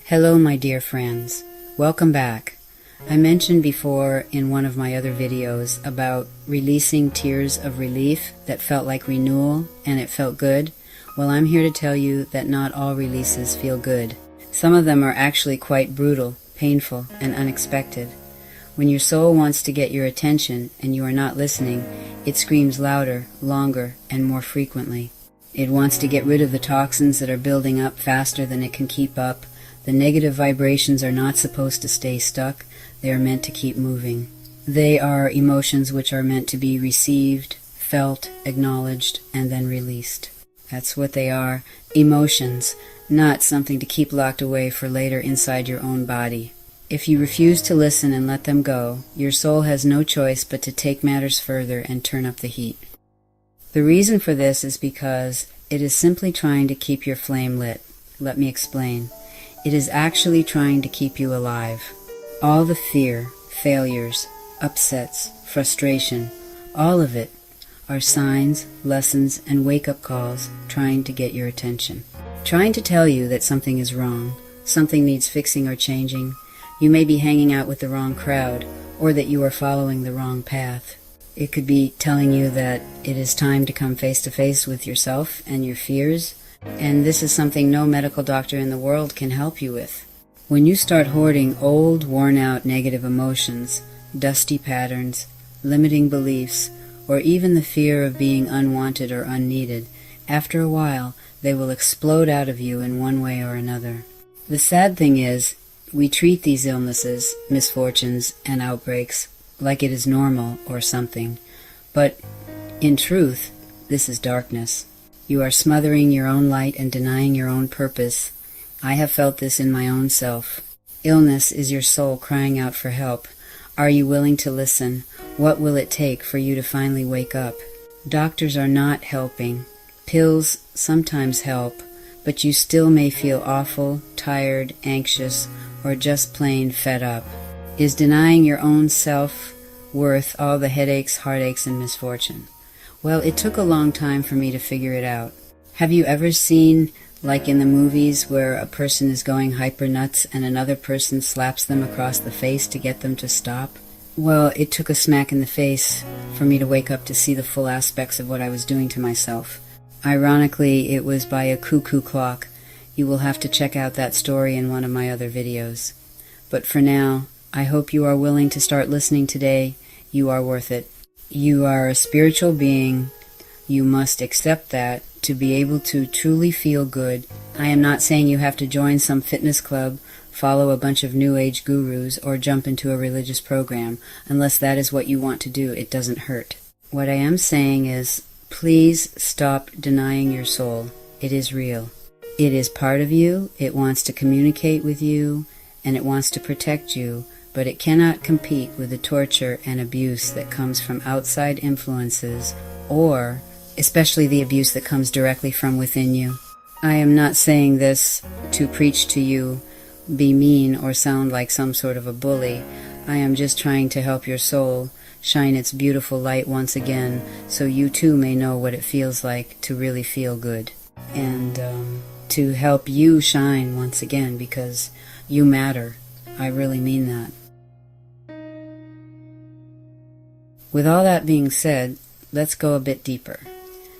Hello, my dear friends. Welcome back. I mentioned before in one of my other videos about releasing tears of relief that felt like renewal and it felt good. Well, I'm here to tell you that not all releases feel good. Some of them are actually quite brutal, painful, and unexpected. When your soul wants to get your attention and you are not listening, it screams louder, longer, and more frequently. It wants to get rid of the toxins that are building up faster than it can keep up. The negative vibrations are not supposed to stay stuck. They are meant to keep moving. They are emotions which are meant to be received, felt, acknowledged, and then released. That's what they are. Emotions, not something to keep locked away for later inside your own body. If you refuse to listen and let them go, your soul has no choice but to take matters further and turn up the heat. The reason for this is because it is simply trying to keep your flame lit. Let me explain. It is actually trying to keep you alive. All the fear, failures, upsets, frustration, all of it are signs, lessons, and wake-up calls trying to get your attention. Trying to tell you that something is wrong, something needs fixing or changing. You may be hanging out with the wrong crowd, or that you are following the wrong path. It could be telling you that it is time to come face to face with yourself and your fears, and this is something no medical doctor in the world can help you with. When you start hoarding old, worn-out negative emotions, dusty patterns, limiting beliefs, or even the fear of being unwanted or unneeded, after a while they will explode out of you in one way or another. The sad thing is, we treat these illnesses, misfortunes, and outbreaks like it is normal or something, but in truth, this is darkness. You are smothering your own light and denying your own purpose. I have felt this in my own self. Illness is your soul crying out for help. Are you willing to listen? What will it take for you to finally wake up? Doctors are not helping. Pills sometimes help, but you still may feel awful, tired, anxious, or just plain fed up. Is denying your own self worth all the headaches, heartaches, and misfortune? Well, it took a long time for me to figure it out. Have you ever seen, like in the movies, where a person is going hyper nuts and another person slaps them across the face to get them to stop? Well, it took a smack in the face for me to wake up to see the full aspects of what I was doing to myself. Ironically, it was by a cuckoo clock. You will have to check out that story in one of my other videos. But for now, I hope you are willing to start listening today. You are worth it. You are a spiritual being. You must accept that to be able to truly feel good. I am not saying you have to join some fitness club, follow a bunch of New Age gurus, or jump into a religious program. Unless that is what you want to do, it doesn't hurt. What I am saying is, please stop denying your soul. It is real. It is part of you. It wants to communicate with you, and it wants to protect you. But it cannot compete with the torture and abuse that comes from outside influences, or especially the abuse that comes directly from within you. I am not saying this to preach to you, be mean, or sound like some sort of a bully. I am just trying to help your soul shine its beautiful light once again, so you too may know what it feels like to really feel good. And to help you shine once again, because you matter. I really mean that. With all that being said, let's go a bit deeper.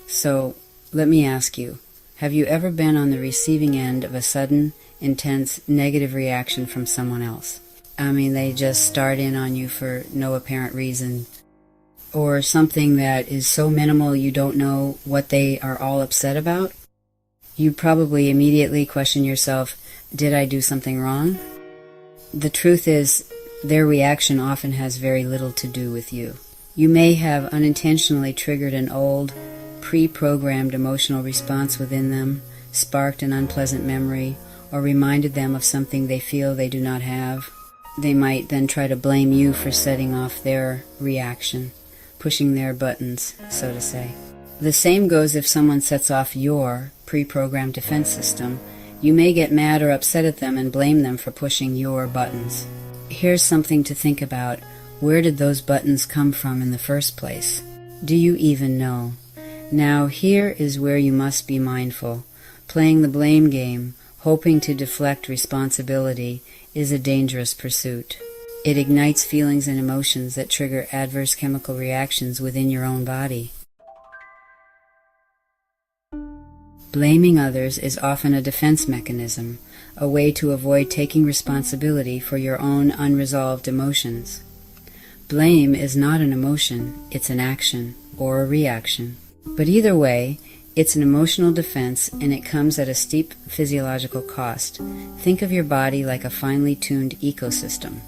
So, let me ask you, have you ever been on the receiving end of a sudden, intense, negative reaction from someone else? I mean, they just start in on you for no apparent reason, or something that is so minimal you don't know what they are all upset about? You probably immediately question yourself, did I do something wrong? The truth is, their reaction often has very little to do with you. You may have unintentionally triggered an old, pre-programmed emotional response within them, sparked an unpleasant memory, or reminded them of something they feel they do not have. They might then try to blame you for setting off their reaction, pushing their buttons, so to say. The same goes if someone sets off your pre-programmed defense system. You may get mad or upset at them and blame them for pushing your buttons. Here's something to think about. Where did those buttons come from in the first place? Do you even know? Now, here is where you must be mindful. Playing the blame game hoping to deflect responsibility, is a dangerous pursuit. It ignites feelings and emotions that trigger adverse chemical reactions within your own body. Blaming others is often a defense mechanism, a way to avoid taking responsibility for your own unresolved emotions. Blame is not an emotion, it's an action or a reaction. But either way, it's an emotional defense, and it comes at a steep physiological cost. Think of your body like a finely tuned ecosystem.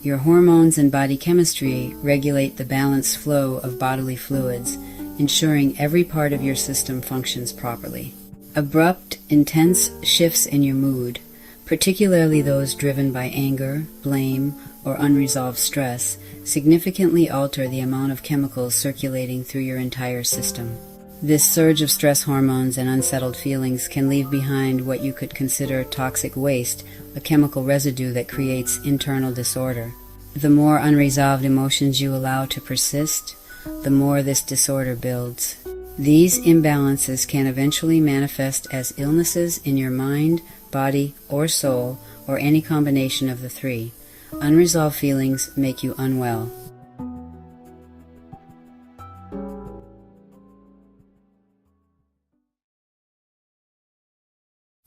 Your hormones and body chemistry regulate the balanced flow of bodily fluids, ensuring every part of your system functions properly. Abrupt, intense shifts in your mood, particularly those driven by anger, blame, or unresolved stress, significantly alter the amount of chemicals circulating through your entire system. This surge of stress hormones and unsettled feelings can leave behind what you could consider toxic waste, a chemical residue that creates internal disorder. The more unresolved emotions you allow to persist, the more this disorder builds. These imbalances can eventually manifest as illnesses in your mind, body, or soul, or any combination of the three. Unresolved feelings make you unwell.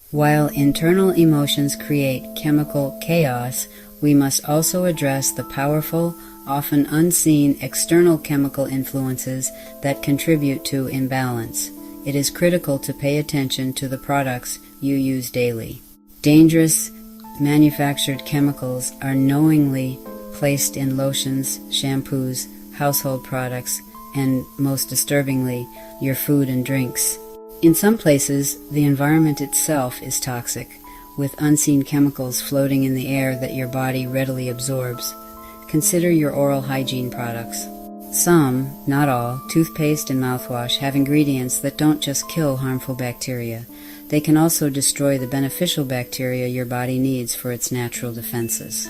While internal emotions create chemical chaos, we must also address the powerful, often unseen external chemical influences that contribute to imbalance. It is critical to pay attention to the products you use daily. Dangerous manufactured chemicals are knowingly placed in lotions, shampoos, household products, and, most disturbingly, your food and drinks. In some places, the environment itself is toxic, with unseen chemicals floating in the air that your body readily absorbs. Consider your oral hygiene products. Some, not all, toothpaste and mouthwash have ingredients that don't just kill harmful bacteria. They can also destroy the beneficial bacteria your body needs for its natural defenses.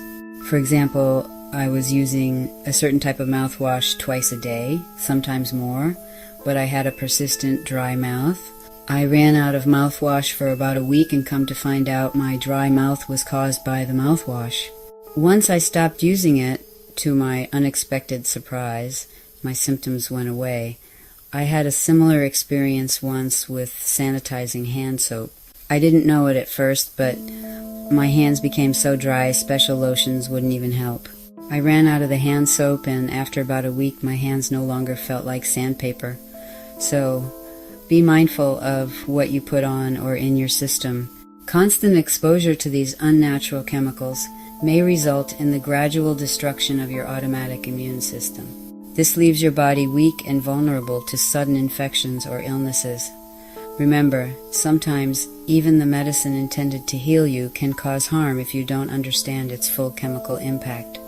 For example, I was using a certain type of mouthwash twice a day, sometimes more, but I had a persistent dry mouth. I ran out of mouthwash for about a week and come to find out my dry mouth was caused by the mouthwash. Once I stopped using it, to my unexpected surprise, my symptoms went away. I had a similar experience once with sanitizing hand soap. I didn't know it at first, but my hands became so dry special lotions wouldn't even help. I ran out of the hand soap, and after about a week my hands no longer felt like sandpaper. So, be mindful of what you put on or in your system. Constant exposure to these unnatural chemicals may result in the gradual destruction of your automatic immune system. This leaves your body weak and vulnerable to sudden infections or illnesses. Remember, sometimes even the medicine intended to heal you can cause harm if you don't understand its full chemical impact.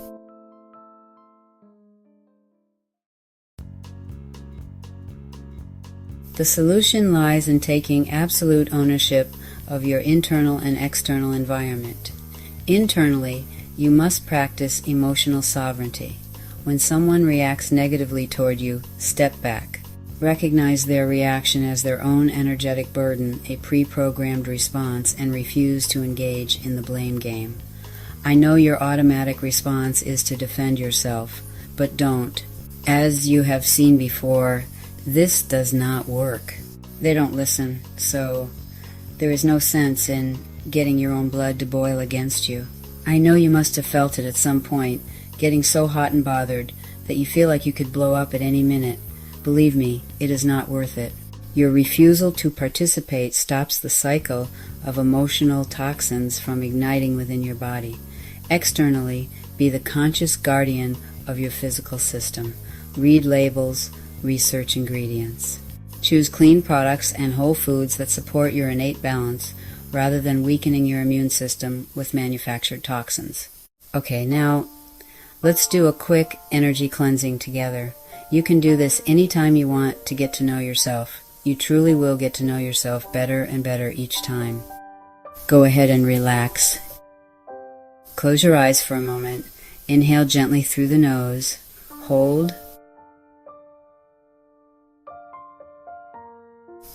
The solution lies in taking absolute ownership of your internal and external environment. Internally, you must practice emotional sovereignty. When someone reacts negatively toward you, step back. Recognize their reaction as their own energetic burden, a pre-programmed response, and refuse to engage in the blame game. I know your automatic response is to defend yourself, but don't. As you have seen before, this does not work. They don't listen, so there is no sense in getting your own blood to boil against you. I know you must have felt it at some point, getting so hot and bothered that you feel like you could blow up at any minute. Believe me, it is not worth it. Your refusal to participate stops the cycle of emotional toxins from igniting within your body. Externally, be the conscious guardian of your physical system. Read labels, research ingredients. Choose clean products and whole foods that support your innate balance rather than weakening your immune system with manufactured toxins. Okay, now let's do a quick energy cleansing together. You can do this anytime you want to get to know yourself. You truly will get to know yourself better and better each time. Go ahead and relax. Close your eyes for a moment. Inhale gently through the nose. Hold.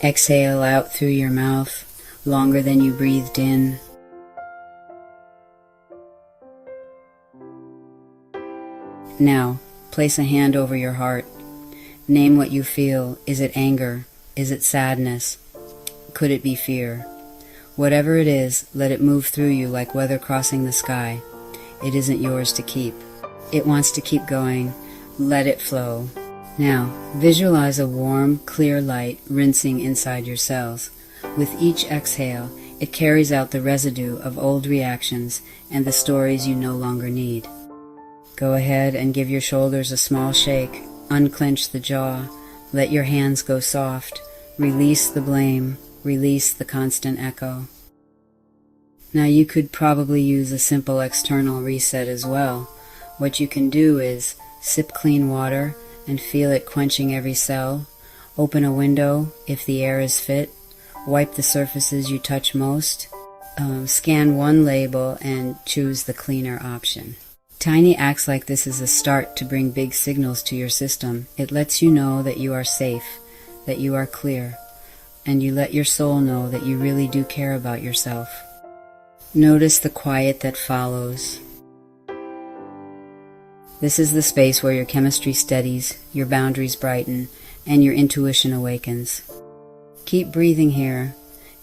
Exhale out through your mouth, longer than you breathed in. Now, place a hand over your heart. Name what you feel. Is it anger? Is it sadness? Could it be fear? Whatever it is, let it move through you like weather crossing the sky. It isn't yours to keep. It wants to keep going. Let it flow. Now, visualize a warm, clear light rinsing inside your cells. With each exhale, it carries out the residue of old reactions and the stories you no longer need. Go ahead and give your shoulders a small shake. Unclench the jaw. Let your hands go soft. Release the blame. Release the constant echo. Now you could probably use a simple external reset as well. What you can do is sip clean water and feel it quenching every cell. Open a window if the air is fit. Wipe the surfaces you touch most. Scan one label and choose the cleaner option. Tiny acts like this is a start to bring big signals to your system. It lets you know that you are safe, that you are clear, and you let your soul know that you really do care about yourself. Notice the quiet that follows. This is the space where your chemistry steadies, your boundaries brighten, and your intuition awakens. Keep breathing here.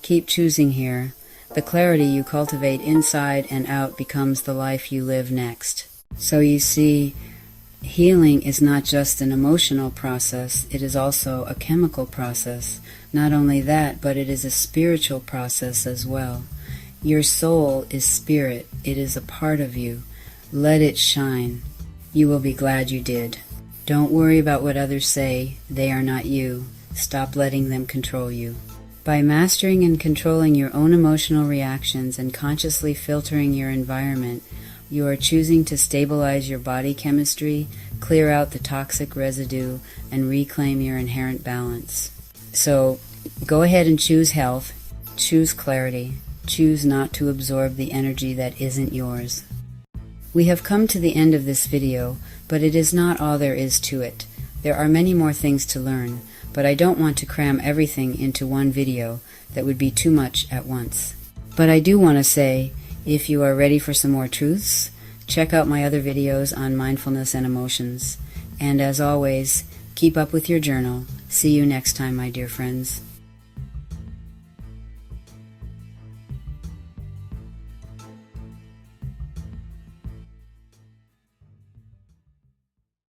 Keep choosing here. The clarity you cultivate inside and out becomes the life you live next. So you see, healing is not just an emotional process, it is also a chemical process. Not only that, but it is a spiritual process as well. Your soul is spirit. It is a part of you. Let it shine. You will be glad you did. Don't worry about what others say. They are not you. Stop letting them control you. By mastering and controlling your own emotional reactions and consciously filtering your environment, you are choosing to stabilize your body chemistry, clear out the toxic residue, and reclaim your inherent balance. So, go ahead and choose health, choose clarity, choose not to absorb the energy that isn't yours. We have come to the end of this video, but it is not all there is to it. There are many more things to learn, but I don't want to cram everything into one video. That would be too much at once. But I do want to say, if you are ready for some more truths, check out my other videos on mindfulness and emotions. And as always, keep up with your journal. See you next time, my dear friends.